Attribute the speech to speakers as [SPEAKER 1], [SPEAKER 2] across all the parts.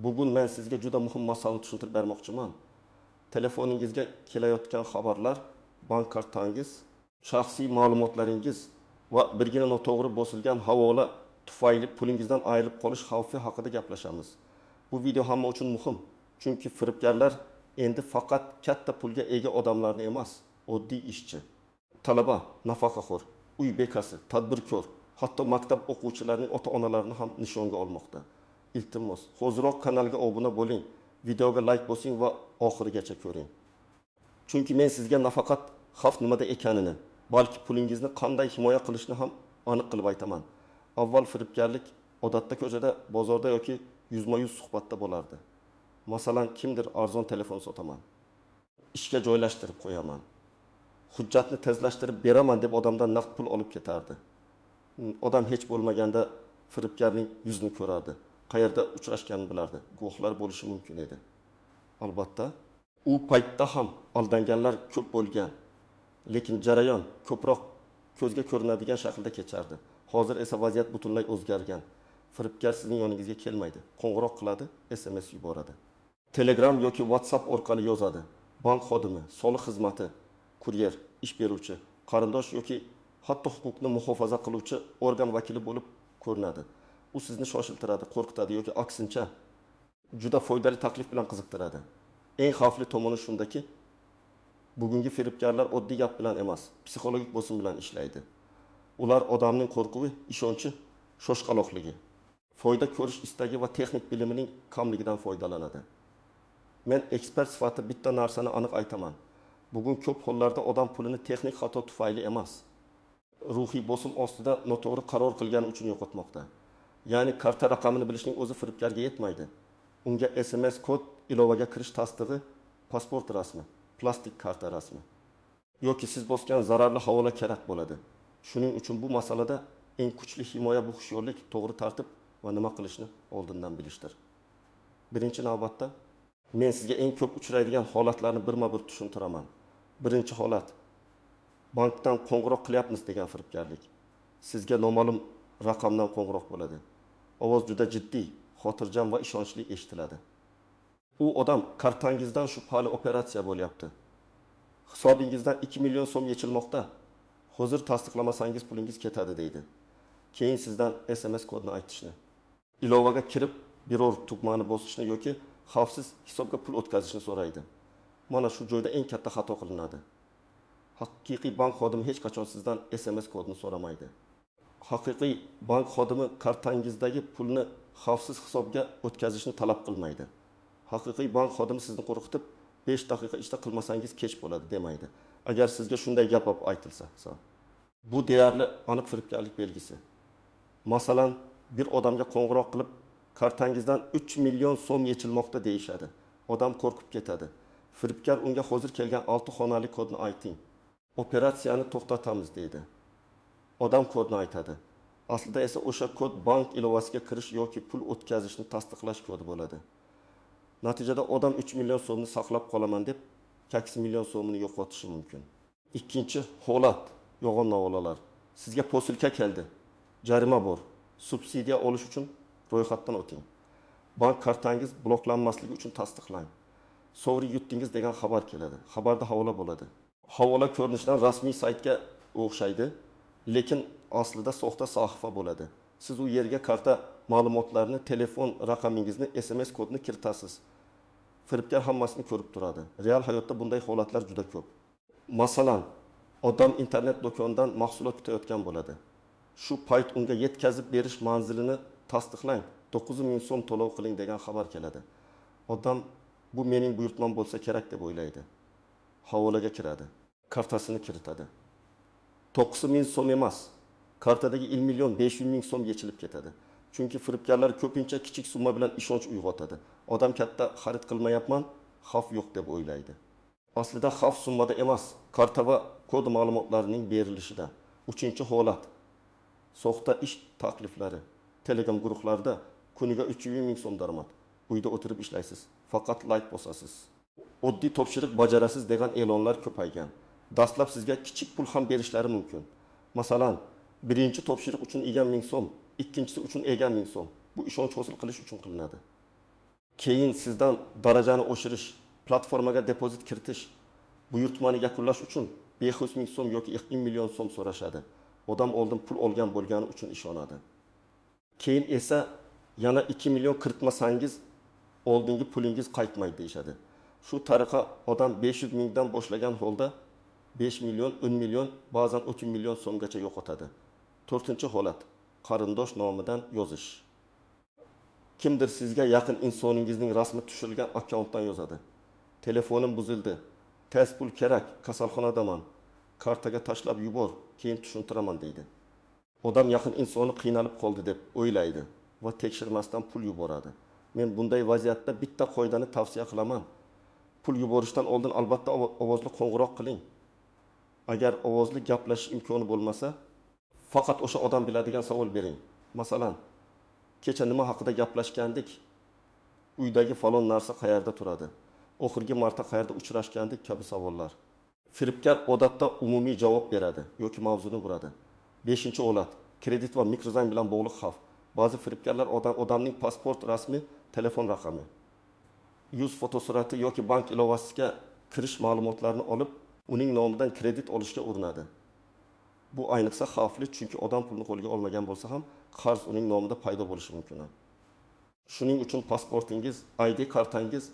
[SPEAKER 1] Bugun men sizga juda muhim masalani tushuntirib bermoqchiman. Telefoningizga kelayotgan xabarlar, bank kartangiz, shaxsiy ma'lumotlaringiz va birgina noto'g'ri bosilgan havola tufayli pulingizdan ayrilib qolish xavfi haqida gaplashamiz. Bu video hamma uchun muhim. Chunki firibgarlar endi faqat katta pulga ega odamlarni emas, oddiy ishchi, talaba, nafaqaxo'r, uy bekasi, tadbirkor, hatto maktab o'quvchilarining ota-onalarini ham nishonga olmoqda. Iltimos, hozirroq kanalga obuna bo'ling, videoga like bosing va oxirigacha ko'ring. Chunki men sizga nafaqat xavf nimada ekanini, balki pulingizni qanday himoya qilishni ham aniq qilib aytaman. Avval firibgarlik odatda ko'chada, bozorda yoki yuzma-yuz suhbatda bo'lardi. Masalan, kimdir arzon telefon sotaman, ishga joylashtirib qo'yaman, hujjatni tezlashtirib beraman deb odamdan naqd pul olib ketardi. Odam hech bo'lmaganda firibgarning yuzini ko'rardi, qayerda uchrashganini bilardi, guvohlar bo'lishi mumkin edi. Albatta, u paytda ham aldanganlar ko'p bo'lgan, lekin jarayon ko'proq ko'zga ko'rinadigan shaklda kechardi. Hozir esa vaziyat butunlay o'zgargan. Firibgar sizning yoningizga kelmaydi, qo'ng'iroq qiladi, SMS yuboradi. Telegram yoki WhatsApp orqali yozadi. Bank xodimi, soliq xizmati, kuryer, ish beruvchi, qarindosh yoki hatto huquqni muhofaza qiluvchi organ vakili bo'lib ko'rinadi. U sizni shoshiltiradi, qo'rqitadi yoki aksincha juda foydali taklif bilan qiziqtiradi. Eng xavfli tomoni shundaki, bugungi firibgarlar oddiy gap bilan emas, psixologik bosim bilan ishlaydi. Ular odamning qo'rquvi, ishonchi, shoshqaloqligi, foyda ko'rish istagi va texnik bilimining kamligidan foydalanadi. Men ekspert sifatida bitta narsani aniq aytaman. Bugun ko'p hollarda odam pulini texnik xato tufayli emas, ruhiy bosim ostida noto'g'ri qaror qilgani uchun yo'qotmoqda. Ya'ni karta raqamini bilishning o'zi firibgarga yetmaydi. Unga SMS kod, ilovaga kirish tasdig'i, pasport rasmi, plastik karta rasmi yoki siz bosgan zararli havola kerak bo'ladi. Shuning uchun bu masalada eng kuchli himoya bu hushyorlik, to'g'ri tartib va nima qilishni oldindan bilishdir. Birinchi navbatda men sizga eng ko'p uchraydigan holatlarni birma-bir tushuntiraman. Birinchi holat: bankdan qo'ng'iroq qilyapmiz degan firibgarlik. Sizga noma'lum raqamdan qo'ng'iroq bo'ladi. Ovoz juda jiddiy, xotirjam va ishonchli eshitiladi. U odam kartangizdan shubhali operatsiya bo'lyapti. Hisobingizdan 2 million so'm yechilmoqda. Hozir tasdiqlamasangiz pulingiz ketadi deydi. Keyin sizdan SMS kodni aytishni, ilovaga kirib biror tugmani bosishni yoki xavfsiz hisobga pul o'tkazishni so'raydi. Mana shu joyda eng katta xato qilinadi. Haqiqiy bank xodimi hech qachon sizdan SMS kodni so'ramaydi. Haqiqiy bank xodimi kartangizdagi pulni xavfsiz hisobga o'tkazishni talab qilmaydi. Haqiqiy bank xodimi sizni qo'rqitib 5 daqiqa ichida qilmasangiz kech bo'ladi demaydi. Agar sizga shunday gap aytilsa, bu deyarli aniq firibgarlik belgisi. Masalan, bir odamga qo'ng'iroq qilib, kartangizdan 3 million so'm yechilmoqda deyishadi. Odam qo'rqib ketadi. Firibgar unga hozir kelgan 6 xonali kodni ayting. Operatsiyani to'xtatamiz deydi. Odam kodni aytadi. Aslida esa o'sha kod bank ilovasiga kirish yoki pul o'tkazishni tasdiqlash kodi bo'ladi. Natijada odam 3 million so'mni saqlab qolaman deb 2 million so'mini yo'qotishi mumkin. Ikkinchi holat: yolg'on novolalar. Sizga posilka keldi, jarima bor, subsidiya olish uchun ro'yxatdan o'ting. Bank kartangiz bloklanmasligi uchun tasdiqlang. Sovri yutdingiz degan xabar keladi. Xabarda havola bo'ladi. Havola ko'rinishidan rasmiy saytga o'xshaydi, lekin aslida soxta sahifa bo'ladi. Siz u yerga karta ma'lumotlarini, telefon raqamingizni, SMS kodni kiritasiz. Firibgar hammasini ko'rib turadi. Real hayotda bunday holatlar juda ko'p. Masalan, odam internet do'konidan mahsulot kutayotgan bo'ladi. Shu payt unga yetkazib berish manzilini tasdiqlang, 9 ming so'm to'lov qiling degan xabar keladi. Odam bu mening buyurtmam bo'lsa kerak deb o'ylaydi. Havolaga kiradi, kartasini kiritadi. 9 ming so'm emas, kartadagi 1 million 500 ming so'm yechilib ketadi. Chunki firibgarlar ko'pincha kichik summa bilan ishonch uyg'otadi. Odam katta xarid qilmayapman, xavf yo'q deb o'ylaydi. Aslida xavf summada emas, karta va kod ma'lumotlarining berilishida. Uchinchi holat: soxta ish takliflari. Telegram guruhlarida kuniga 300 ming so'm daromad. Uyda o'tirib ishlaysiz, faqat like bosasiz. Oddiy topshiriq bajarasiz degan e'lonlar ko'paygan. Dastlab sizga kichik pul ham berishlari mumkin. Masalan, birinchi topshiriq uchun egan 1000 so'm, ikkinchisi uchun egan 1000 so'm. Bu ishonch hosil qilish uchun qilinadi. keyin sizdan darajani oshirish, platformaga depozit kiritish, buyurtmani yakunlash uchun 500 ming so'm yoki 2 million so'm so'rashadi. Odam oldin pul olgan bo'lgani uchun ishonadi. Keyin esa yana 2 million kiritmasangiz oldingi pulingiz qaytmaydi deyishadi. Shu tariqa odam 500 mingdan boshlagan holda 5 million, 10 million, ba'zan 30 million so'mgacha yo'qotadi. 4-holat, qarindosh nomidan yozish. Kimdir sizga yaqin insoningizning rasmi tushirilgan akkauntdan yozadi. Telefonim buzildi, tez pul kerak, kasalxonadaman, kartaga tashlab yubor, keyin tushuntiraman deydi. Odam yaqin insoni qiynalib qoldi deb o'ylaydi va tekshirmasdan pul yuboradi. Men bunday vaziyatda bitta qoidani tavsiya qilaman. Pul yuborishdan oldin albatta ovozli qo'ng'iroq qiling. Agar ovozli gaplashish imkoni bo'lmasa, faqat o'sha odam biladigan savol bering. Masalan, kecha nima haqida gaplashgandik? Uydagi falon narsa qayerda turadi? Oxirgi marta qayerda uchrashgandik kabi savollar. Firibgar odatda umumiy javob beradi yoki mavzuni buradi. 5-holat, kredit va mikrozang bilan bog'liq xavf. Ba'zi firibgarlar odamning pasport rasmi, telefon raqami, yuz fotosurati yoki bank ilovasiga kirish ma'lumotlarini olib, uning nomidan kredit olishga urinadi. Bu ayniqsa xavfli, chunki odam pulni qo'lga olmagan bo'lsa ham qarz uning nomida paydo bo'lishi mumkin. Shuning uchun pasportingiz, ID kartangiz,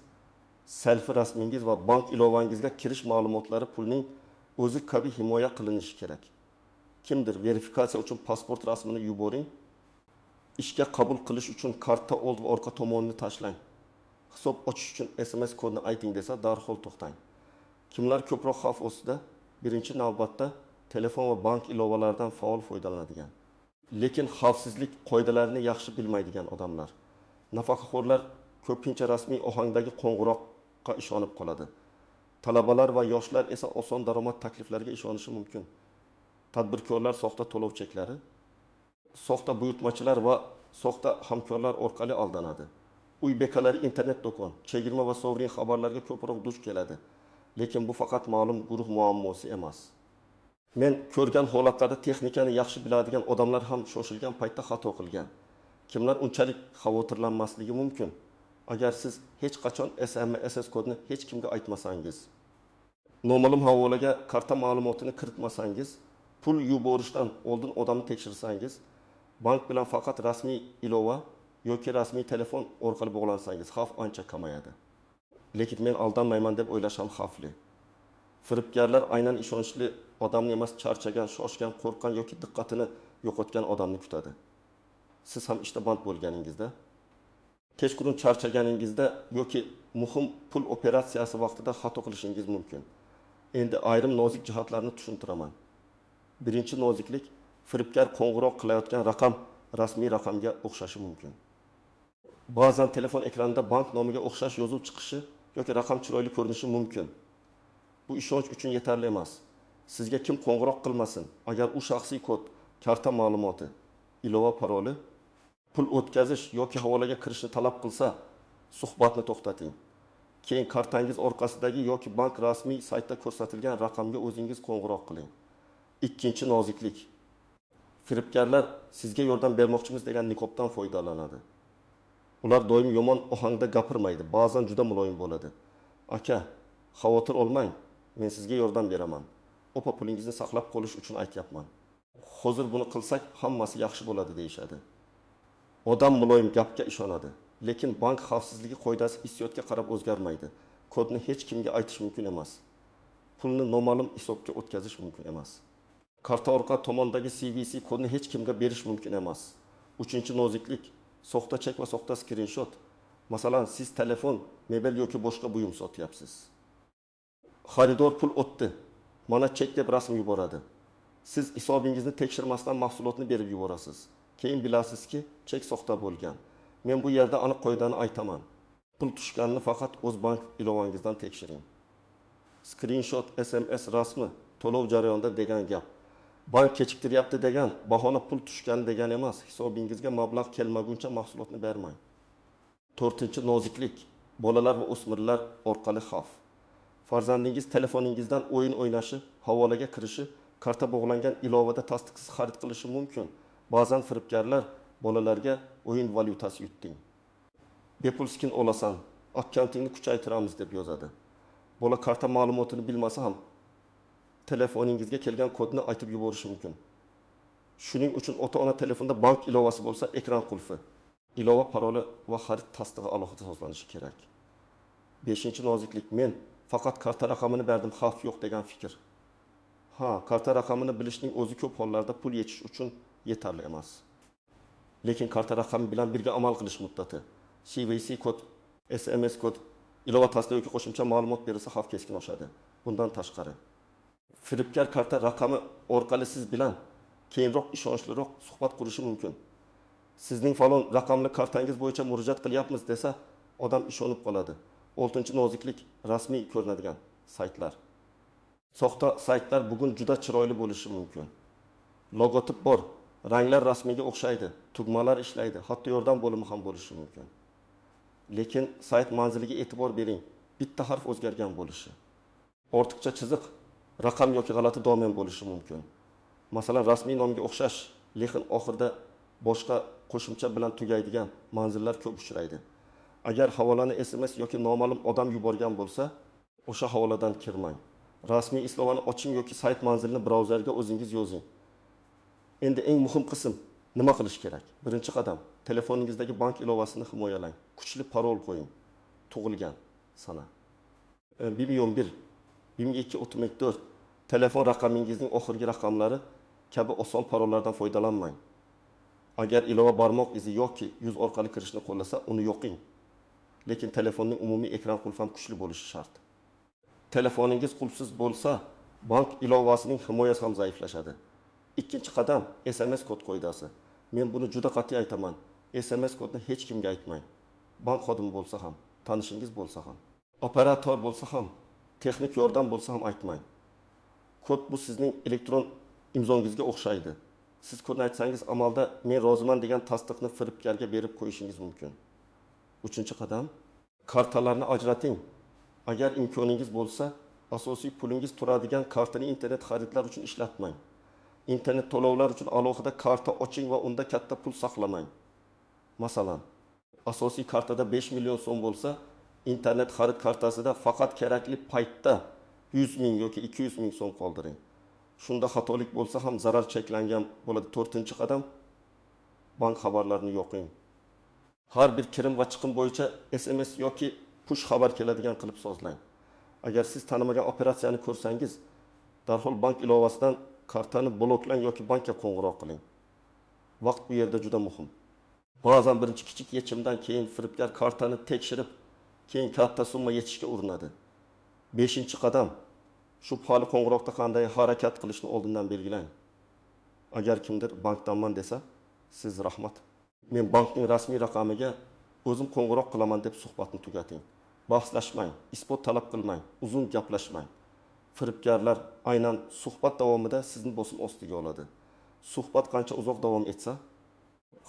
[SPEAKER 1] selfie rasmingiz va bank ilovangizga kirish ma'lumotlari pulning o'zi kabi himoya qilinishi kerak. Kimdir verifikatsiya uchun pasport rasmini yuboring. Ishga qabul qilish uchun karta old va orqa tomonini tashlang. Hisob ochish uchun SMS kodini ayting desa, darhol to'xtang. Kimlar ko'proq xavf ostida? Birinchi navbatda telefon va bank ilovalaridan faol foydalanadigan, lekin xavfsizlik qoidalarini yaxshi bilmaydigan odamlar. Nafaqaxo'rlar ko'pincha rasmiy ohangdagi qo'ng'iroqqa ishonib qoladi. Talabalar va yoshlar esa oson daromad takliflariga ishonishi mumkin. Tadbirkorlar soxta to'lov cheklari, soxta buyurtmachilar va soxta hamkorlar orqali aldanadi. Uy bekalari, internet do'kon, chegirma va sovrin xabarlarga ko'proq duch keladi. Lekin bu faqat ma'lum guruh muammosi emas. Men ko'rgan holatlarda texnikani yaxshi biladigan odamlar ham shoshilgan paytda xato qilgan. Kimlar unchalik xavotirlanmasligi mumkin? Agar siz hech qachon SMS kodini hech kimga aytmasangiz, noma'lum havolaga karta ma'lumotini kiritmasangiz, pul yuborishdan oldin odamni tekshirsangiz, bank bilan faqat rasmiy ilova yoki rasmiy telefon orqali bog'lansangiz, xavf ancha kamayadi. Lekin men aldanmayman deb o'ylash ham xavfli. Firibgarlar aynan ishonchli odamni emas, charchagan, shoshgan, qo'rqqan yoki diqqatini yo'qotgan odamni kutadi. Siz ham ishda band bo'lganingizda, kechqurun charchaganingizda yoki muhim pul operatsiyasi vaqtida xato qilishingiz mumkin. Endi ayrim nozik jihatlarni tushuntiraman. Birinchi noziklik, firibgar qo'ng'iroq qilayotgan raqam rasmiy raqamga o'xshashi mumkin. Ba'zan telefon ekranida bank nomiga o'xshash yozuv chiqishi yoki raqam chiroyli ko'rinishi mumkin. Bu ishonch uchun yetarli emas. Sizga kim qo'ng'iroq qilmasin, agar u shaxsiy kod, karta ma'lumoti, ilova paroli, pul o'tkazish yoki havolaga kirishni talab qilsa, suhbatni to'xtating. Keyin kartangiz orqasidagi yoki bank rasmiy saytda ko'rsatilgan raqamga o'zingiz qo'ng'iroq qiling. Ikkinchi noziklik. Firibgarlar sizga yordam bermoqchimiz degan niqobdan foydalanadi. Ular doim yomon ohangda gapirmaydi, ba'zan juda muloyim bo'ladi. Aka, xavotir olmang, men sizga yordam beraman. Opa pulingizni saqlab qolish uchun aytyapman. Hozir buni qilsak hammasi yaxshi bo'ladi deyshadi. Odam muloyim gapga ishonadi, lekin bank xavfsizligi qoidasi hissiyotga qarab o'zgarmaydi. Kodni hech kimga aytish mumkin emas. Pulni noma'lum hisobga o'tkazish mumkin emas. Karta orqa tomondagi CVC kodni hech kimga berish mumkin emas. Uchinchi noziklik, soxta chek va soxta skrinshot. Masalan, siz telefon, mebel yoki boshqa buyum sotyapsiz. Xaridor pul o'tdi. Mana chek deb rasm yuboradi. Siz hisobingizni tekshirmasdan mahsulotni berib yuborasiz. Keyin bilasizki, chek soxta bo'lgan. Men bu yerda aniq qoidani aytaman. Pul tushganini faqat o'z bank ilovangizdan tekshiring. Screenshot, SMS rasmi to'lov jarayonida degan gap. Bank kechiktiryapti degan bahona pul tushgani degani emas. Hisobingizga mablag' kelmaguncha mahsulotni bermang. 4-noziklik, bolalar va o'smirlar orqali xavf. Farzandingiz telefoningizdan o'yin o'ynashi, havolaga kirishi, karta bog'langan ilovada tasdiqsiz xarid qilishi mumkin. Ba'zan firibgarlar bolalarga o'yin valyutasi yuting. bepul skin olasan, akkantingni kuchaytiramiz deb yozadi. Bola karta ma'lumotini bilmasa ham telefoningizga kelgan kodni aytib yuborishi mumkin. Shuning uchun ota-ona telefonda bank ilovasi bo'lsa, ekran qulfi, ilova paroli va xarid tasdig'i alohida sozlanishi kerak. 5-noziklik, men faqat karta raqamini berdim, xavf yo'q degan fikr. Karta raqamini bilishning o'zi ko'p hollarda pul yechish uchun yetarli emas. Lekin karta raqami bilan birga amal qilish muddati, CVC kod, SMS kod, ilova tasdiq yoki qo'shimcha ma'lumot berilsa xavf keskin oshadi. Bundan tashqari, firibgar karta raqami orqali siz bilan keyinroq ishonchliroq suhbat qurishi mumkin. Sizning falon raqamli kartangiz bo'yicha murojaat qilyapmiz desa, odam ishonib qoladi. 6-noziklik, rasmiy ko'rinadigan saytlar. Soxta saytlar bugun juda chiroyli bo'lishi mumkin. Logotip bor, ranglar rasmiyga o'xshaydi, tugmalar ishlaydi, hatto yordam bo'limi ham bo'lishi mumkin. Lekin sayt manziliga e'tibor bering, bitta harf o'zgargan bo'lishi. Ortiqcha chiziq, raqam yoki g'alati domen bo'lishi mumkin. Masalan, rasmiy nomga o'xshash, lekin oxirida boshqa qo'shimcha bilan tugaydigan manzillar ko'p uchraydi. Agar havolani SMS yoki noma'lum odam yuborgan bo'lsa, o'sha havoladan kirmang. Rasmiy islovani oching yoki sayt manzilini brauzerga o'zingiz yozing. Endi eng muhim qism, nima qilish kerak? Birinchi qadam, telefoningizdagi bank ilovasini himoyalang. Kuchli parol qo'ying. Tug'ilgan sana. 1011, 1234 telefon raqamingizning oxirgi raqamlari kabi oson parollardan foydalanmang. Agar ilova barmoq izi yoki yuz orqali kirishni qo'llasa, uni yoqing. Lekin telefonning umumiy ekran qulfi ham kuchli bo'lishi shart. Telefoningiz qulfsiz bo'lsa, bank ilovasining himoyasi ham zaiflashadi. Ikkinchi qadam, SMS kod qo'ydasi. Men buni juda qat'iy aytaman. SMS kodni hech kimga aytmang. Bank xodimi bo'lsa ham, tanishingiz bo'lsa ham, operator bo'lsa ham, texnik yordam bo'lsa ham aytmang. Kod bu sizning elektron imzongizga o'xshaydi. Siz kodni aytsangiz, amalda men roziman degan tasdiqni firibgarga berib qo'yishingiz mumkin. 3-qadam, kartalarni ajrating. Agar imkoningiz bo'lsa, asosiy pulingiz turadigan kartani internet xaridlar uchun ishlatmang. Internet to'lovlar uchun alohida karta oching va unda katta pul saqlamang. Masalan, asosiy kartada 5 million so'm bo'lsa, internet xarid kartasida faqat kerakli paytda 100 ming yoki 200 ming so'm qoldiring. Shunda xatolik bo'lsa ham zarar cheklangan bo'ladi. 4-qadam, bank xabarlarini yoqing. Har bir kirim va chiqim bo'yicha SMS yoki push xabar keladigan qilib sozlang. Agar siz tanimagan operatsiyani ko'rsangiz, darhol bank ilovasidan kartani bloklang yoki bankka qo'ng'iroq qiling. Vaqt bu yerda juda muhim. Ba'zan birinchi kichik yechimdan keyin firibgar kartani tekshirib, keyin katta summa yechishga urinadi. 5-qadam, shubhali qo'ng'iroqda qanday harakat qilishni oldindan belgilang. Agar kimdir bankdanman desa, siz rahmat. Men bankning rasmiy raqamiga o'zim qo'ng'iroq qilaman deb suhbatni tugating. Bahslashmang, isbot talab qilmang, uzun gaplashmang. Firibgarlar aynan suhbat davomida sizni bosim ostiga oladi. Suhbat qancha uzoq davom etsa,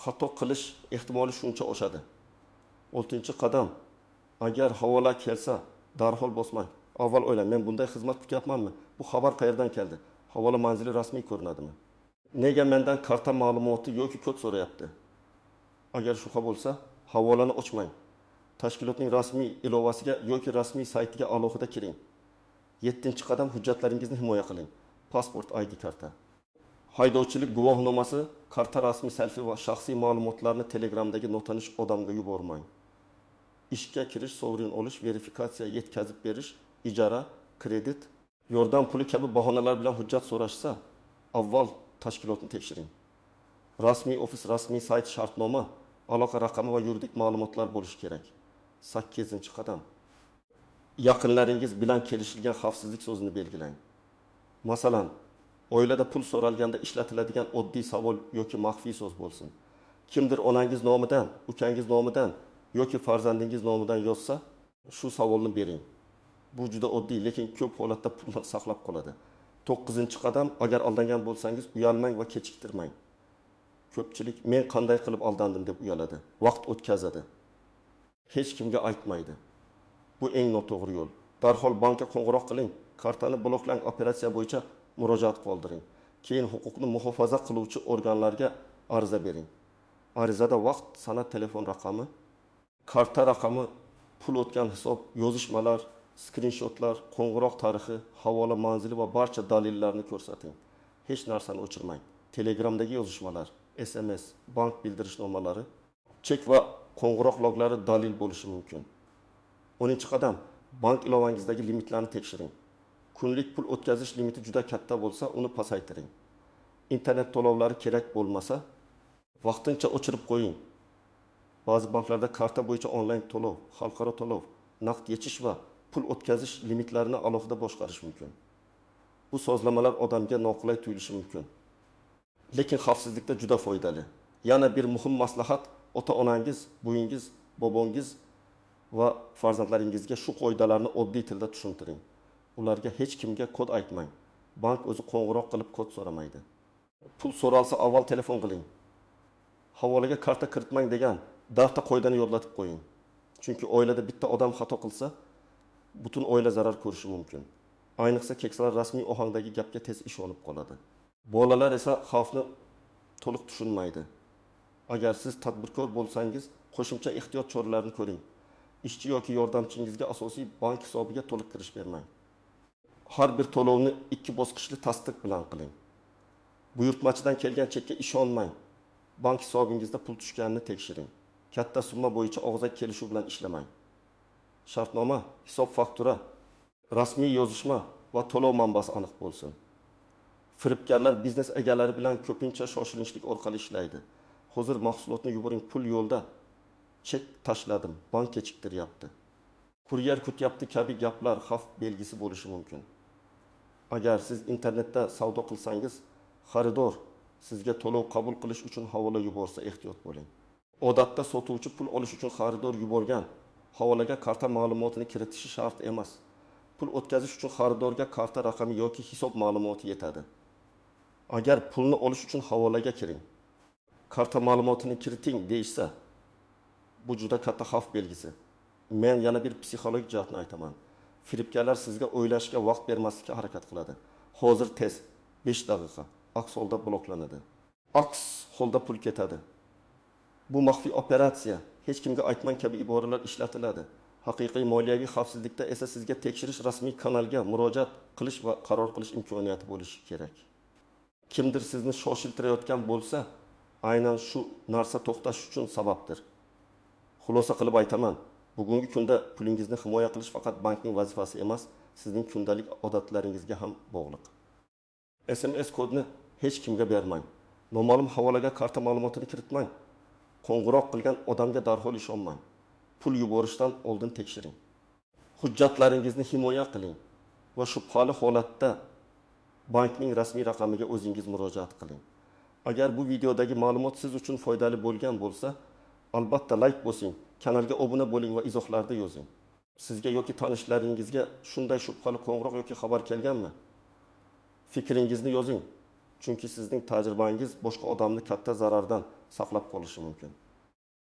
[SPEAKER 1] xato qilish ehtimoli shuncha oshadi. 6-qadam, agar havola kelsa, darhol bosmang. Avval o'ylang, men bunday xizmat kutyapmanmi? Bu xabar qayerdan keldi? Havola manzili rasmiy ko'rinadimi? Nega mendan karta ma'lumoti yoki kod so'rayapti? Agar shubha bo'lsa, havolani ochmang. Tashkilotning rasmiy ilovasiga yoki rasmiy saytiga alohida kiring. 7-qadam, hujjatlaringizni himoya qiling. Pasport, ID karta. Haydovchilik guvohnomasi, karta rasmiy selfi va shaxsiy ma'lumotlarni Telegramdagi notanish odamga yubormang. Ishga kirish, sovrin olish, verifikatsiya, yetkazib berish, ijara, kredit, yordam puli kabi bahonalar bilan hujjat so'rashsa, avval tashkilotni tekshiring. Rasmiy ofis, rasmiy sayt, shartnoma, aloqa raqami va yuridik ma'lumotlar bo'lishi kerak. 8-qadam. Yaqinlaringiz bilan kelishilgan xavfsizlik so'zini belgilang. Masalan, oilada pul so'ralganda ishlatiladigan oddiy savol yoki maxfiy so'z bo'lsin. Kimdir onangiz nomidan, ukangiz nomidan yoki farzandingiz nomidan yozsa, shu savolni bering. Bu juda oddiy, lekin ko'p holatda pulni saqlab qoladi. 9-qadam, agar aldangan bo'lsangiz, uyalmang va kechiktirmang. Ko'pchilik men qanday qilib aldandim deb uyaladi, vaqt o'tkazadi. Hech kimga aytmaydi. Bu eng noto'g'ri yo'l. Darhol bankka qo'ng'iroq qiling, kartani bloklang, operatsiya bo'yicha murojaat qoldiring. Keyin huquqni muhofaza qiluvchi organlarga ariza bering. Arizada vaqt, sana, telefon raqami, Karta raqami, pul o'tgan hisob, yozishmalar, skrinshotlar, qo'ng'iroq tarixi, havola manzili va barcha dalillarni ko'rsating. Hech narsani o'chirmang. Telegramdagi yozishmalar, SMS, bank bildirishnomalari, chek va qo'ng'iroq loglari dalil bo'lishi mumkin. 10-qadam, bank ilovangizdagi limitlarni tekshiring. Kunlik pul o'tkazish limiti juda katta bo'lsa, uni pasaytiring. Internet to'lovlari kerak bo'lmasa, vaqtincha o'chirib qo'ying. Ba'zi banklarda karta bo'yicha onlayn to'lov, xalqaro to'lov, naqd yechish va pul o'tkazish limitlarini alohida boshqarish mumkin. Bu sozlamalar odamga noqulay tuyulishi mumkin. Lekin xavfsizlikda juda foydali. Yana bir muhim maslahat, ota-onangiz, buvingіз, bobongiz va farzandlaringizga shu qoidalarni oddiy tilda tushuntiring. Ularga hech kimga kod aytmang. Bank o'zi qo'ng'iroq qilib kod so'ramaydi. Pul so'ralsa avval telefon qiling. Havolaga karta kiritmang degan darta qoidani yodlatib qo'ying. Chunki oilada bitta odam xato qilsa, butun oila zarar ko'rishi mumkin. Ayniqsa keksalar rasmiy ohangdagi gapga tez ishonib qoladi. Bolalar esa xavfni to'liq tushunmaydi. Agar siz tadbirkor bo'lsangiz, qo'shimcha ehtiyot choralarini ko'ring. Ishchi yoki yordamchingizga asosiy bank hisobiga to'liq kirish bermang. Har bir to'lovni 2 bosqichli tasdiq bilan qiling. Buyurtmachidan kelgan chekka ishonmang. Bank hisobingizda pul tushganini tekshiring. Katta summa bo'yicha og'zak kelishuv bilan ishlamang. Shartnoma, hisob faktura, rasmiy yozishma va to'lov manbasi aniq bo'lsin. Firibgarlar biznes egalari bilan ko'pincha shoshilinchlik orqali ishlaydi. Hozir mahsulotni yuboring, pul yo'lda. Chek tashladim, bank kechiktiryapti. Kuryer kutyapti kabi gaplar xavf belgisi bo'lishi mumkin. Agar siz internetda savdo qilsangiz, xaridor sizga to'lov qabul qilish uchun havola yuborsa ehtiyot bo'ling. Odatda sotuvchi pul olish uchun xaridor yuborgan havolaga karta ma'lumotini kiritishi shart emas. Pul o'tkazish uchun xaridorga karta raqami yoki hisob ma'lumoti yetadi. Agar pulni olish uchun havolaga kiring, karta ma'lumotini kiriting deyishsa, bu juda katta xavf belgisi. Men yana bir psixologik jihatni aytaman. Firibgarlar sizga o'ylashga vaqt bermaslikka harakat qiladi. Hozir tez, 5 daqiqa, aks holda bloklanadi. Aks holda pul ketadi. Bu maxfiy operatsiya, hech kimga aytmang kabi iboralar ishlatiladi. Haqiqiy moliyaviy xavfsizlikda esa sizga tekshirish rasmiy kanalga murojaat qilish va qaror qilish imkoniyati bo'lishi kerak. Kimdir sizni shoshiltirayotgan bo'lsa, aynan shu narsa to'xtash uchun sababdir. Xulosa qilib aytaman, bugungi kunda pulingizni himoya qilish faqat bankning vazifasi emas, sizning kundalik odatlaringizga ham bog'liq. SMS kodni hech kimga bermang. Noma'lum havolaga karta ma'lumotini kiritmang. Qo'ng'iroq qilgan odamga darhol ishonmang. Pul yuborishdan oldin tekshiring. Hujjatlaringizni himoya qiling va shubhali holatda bankning rasmiy raqamiga o'zingiz murojaat qiling. Agar bu videodagi ma'lumot siz uchun foydali bo'lgan bo'lsa, albatta like bosing, kanalga obuna bo'ling va izohlarda yozing. Sizga yoki tanishlaringizga shunday shubhali qo'ng'iroq yoki xabar kelganmi? Fikringizni yozing. Chunki sizning tajribangiz boshqa odamni katta zarardan saqlab qolishi mumkin.